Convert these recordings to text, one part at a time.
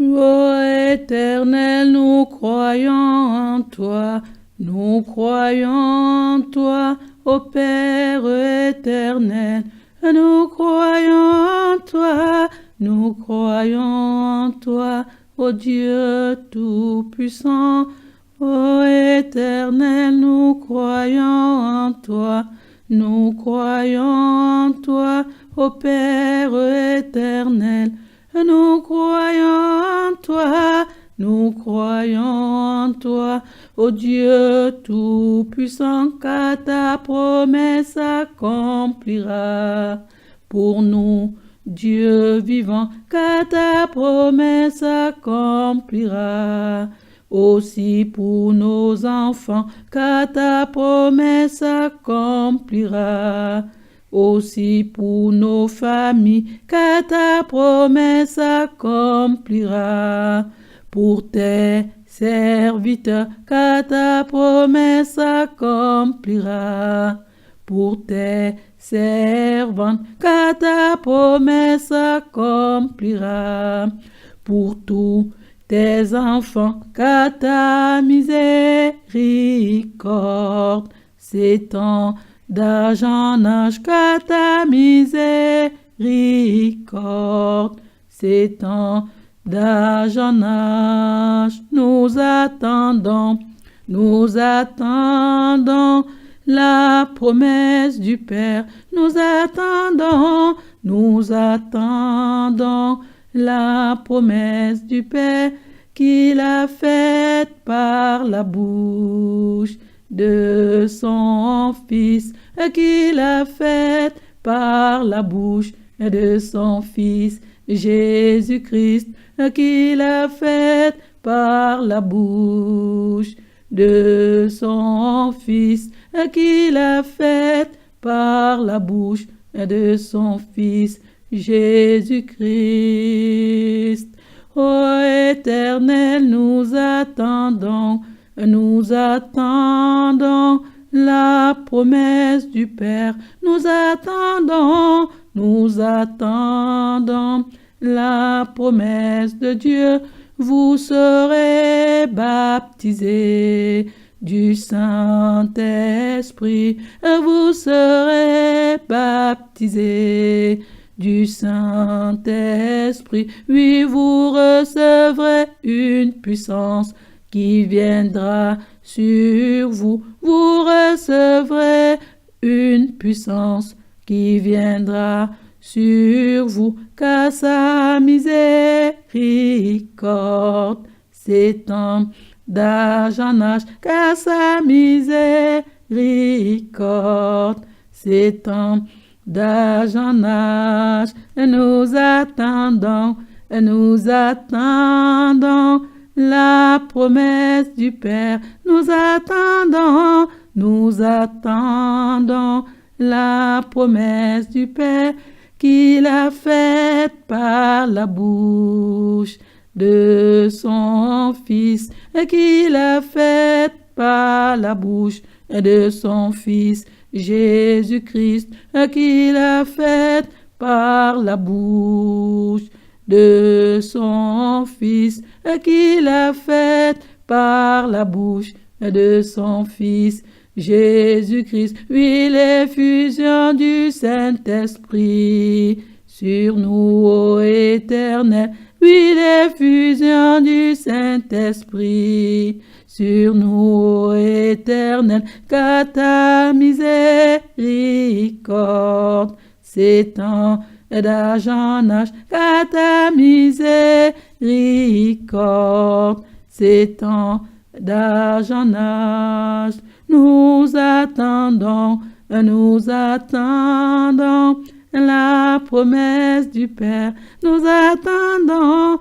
Ô Éternel, nous croyons en toi, nous croyons en toi, ô Père éternel, nous croyons en toi, nous croyons en toi, ô Dieu tout-puissant. Ô Éternel, nous croyons en toi, nous croyons en toi, ô Père éternel. Nous croyons en toi, nous croyons en toi, ô Dieu tout-puissant, car ta promesse s'accomplira pour nous, Dieu vivant, car ta promesse s'accomplira aussi pour nos enfants, car ta promesse s'accomplira aussi pour nos familles, car ta promesse s'accomplira pour tes serviteurs, car ta promesse s'accomplira pour tes servantes, car ta promesse s'accomplira pour tous tes enfants, car ta miséricorde s'étend d'âge en âge, car ta miséricorde s'étend d'âge en âge. Nous attendons la promesse du Père. Nous attendons la promesse du Père qu'il a faite par la bouche de son Fils, qu'il a faite par la bouche de son Fils Jésus-Christ, qu'il a faite par la bouche de son Fils, qu'il a faite par la bouche de son Fils Jésus-Christ. Ô Éternel, nous attendons la promesse du Père. Nous attendons la promesse de Dieu. Vous serez baptisés du Saint-Esprit. Vous serez baptisés du Saint-Esprit. Oui, vous recevrez une puissance qui viendra sur vous. Vous recevrez une puissance qui viendra sur vous, car sa miséricorde s'étend d'âge en âge, car sa miséricorde s'étend d'âge en âge. Nous attendons la promesse du Père. Nous attendons la promesse du Père qu'il a faite par la bouche de son Fils, qu'il a faite par la bouche de son Fils Jésus-Christ, qu'il a faite par la bouche de son Fils, qu'il a faite par la bouche de son Fils Jésus-Christ. Oui, l'effusion du Saint-Esprit sur nous, ô Éternel. Oui, l'effusion du Saint-Esprit sur nous, ô Éternel, car ta miséricorde s'étend d'âge en âge, car ta miséricorde s'étend d'âge en âge. Nous attendons la promesse du Père. Nous attendons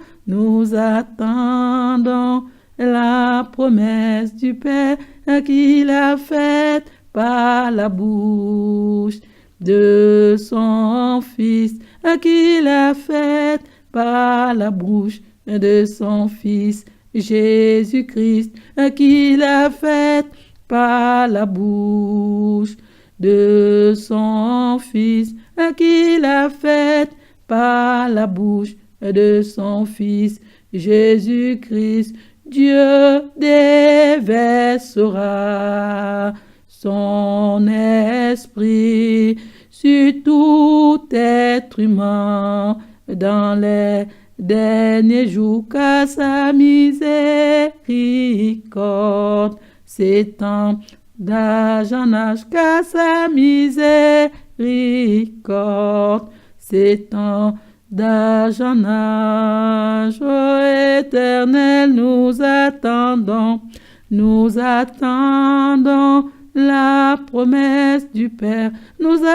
la promesse du Père qu'il a faite par la bouche de son Fils, qu'il a faite par la bouche de son Fils Jésus-Christ, qu'il a faite par la bouche de son Fils, qu'il a faite par la bouche de son Fils Jésus-Christ, Dieu déversera son esprit sur tout être humain dans les derniers jours, car sa miséricorde s'étend d'âge en âge, car sa miséricorde s'étend d'âge en âge. Ô Éternel, nous attendons la promesse du Père. Nous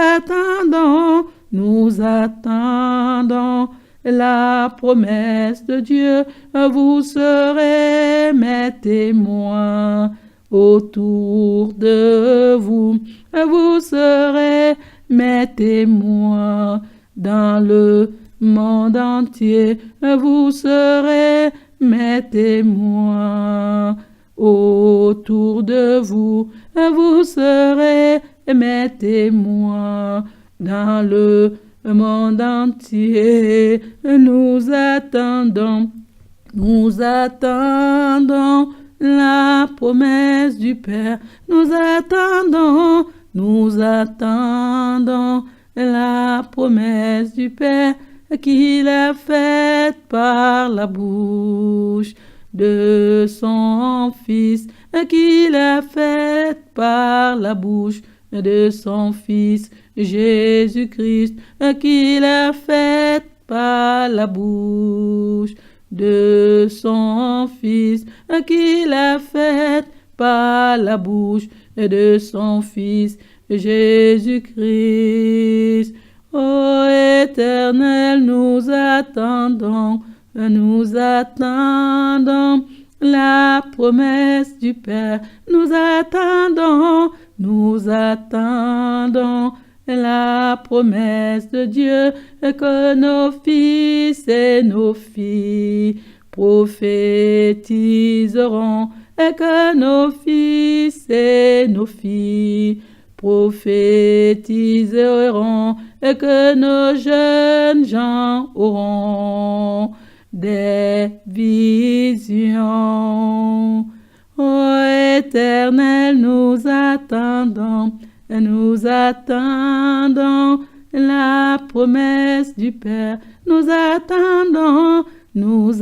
attendons la promesse de Dieu. Vous serez mes témoins autour de vous. Vous serez mes témoins dans le monde entier. Vous serez mes témoins autour de vous. Vous serez mes témoins dans le monde entier. Nous attendons la promesse du Père. Nous attendons la promesse du Père qu'il a faite par la bouche de son Fils, qu'il a faite par la bouche de son Fils Jésus-Christ, qu'il a faite par la bouche de son Fils, qu'il a faite par la bouche de son Fils Jésus-Christ. Ô Éternel, nous attendons la promesse du Père. Nous attendons la promesse de Dieu, que nos fils et nos filles prophétiseront, et que nos fils et nos filles prophétiseront, et que nos jeunes gens auront des visions. Ô Éternel, nous attendons la promesse du Père. Nous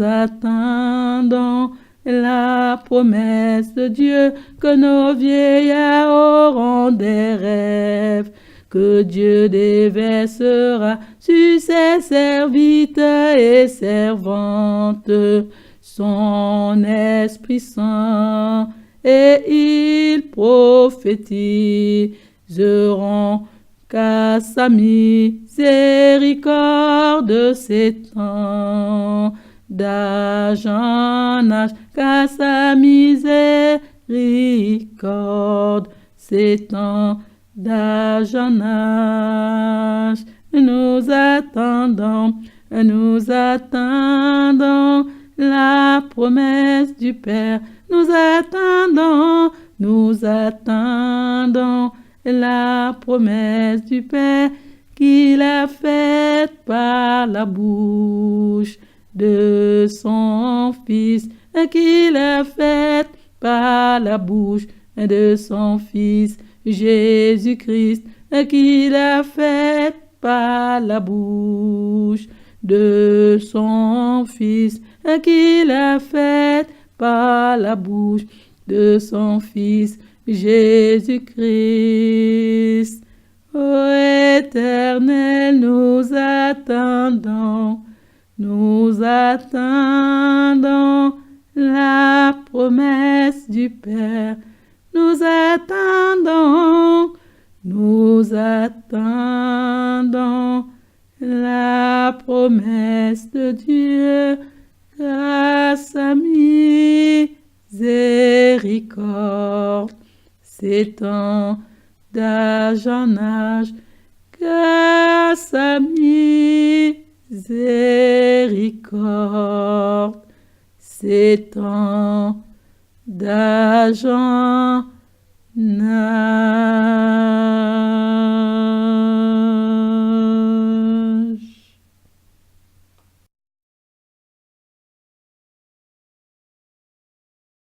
attendons la promesse de Dieu, que nos vieillards auront des rêves, que Dieu déversera sur ses serviteurs et servantes son Esprit Saint, et ils prophétiseront, car sa miséricorde s'étend d'âge en âge, car sa miséricorde s'étend d'âge en âge. Nous attendons la promesse du Père. Nous attendons la promesse du Père qu'il a faite par la bouche de son Fils, qu'il a faite par la bouche de son Fils Jésus-Christ, qu'il a faite par la bouche de son Fils, qu'il a faite par la bouche de son Fils Jésus-Christ. Ô Éternel, nous attendons la promesse du Père. Nous attendons la promesse de Dieu, car sa miséricorde s'étend d'âge en âge, car sa miséricorde s'étend d'âge en âge.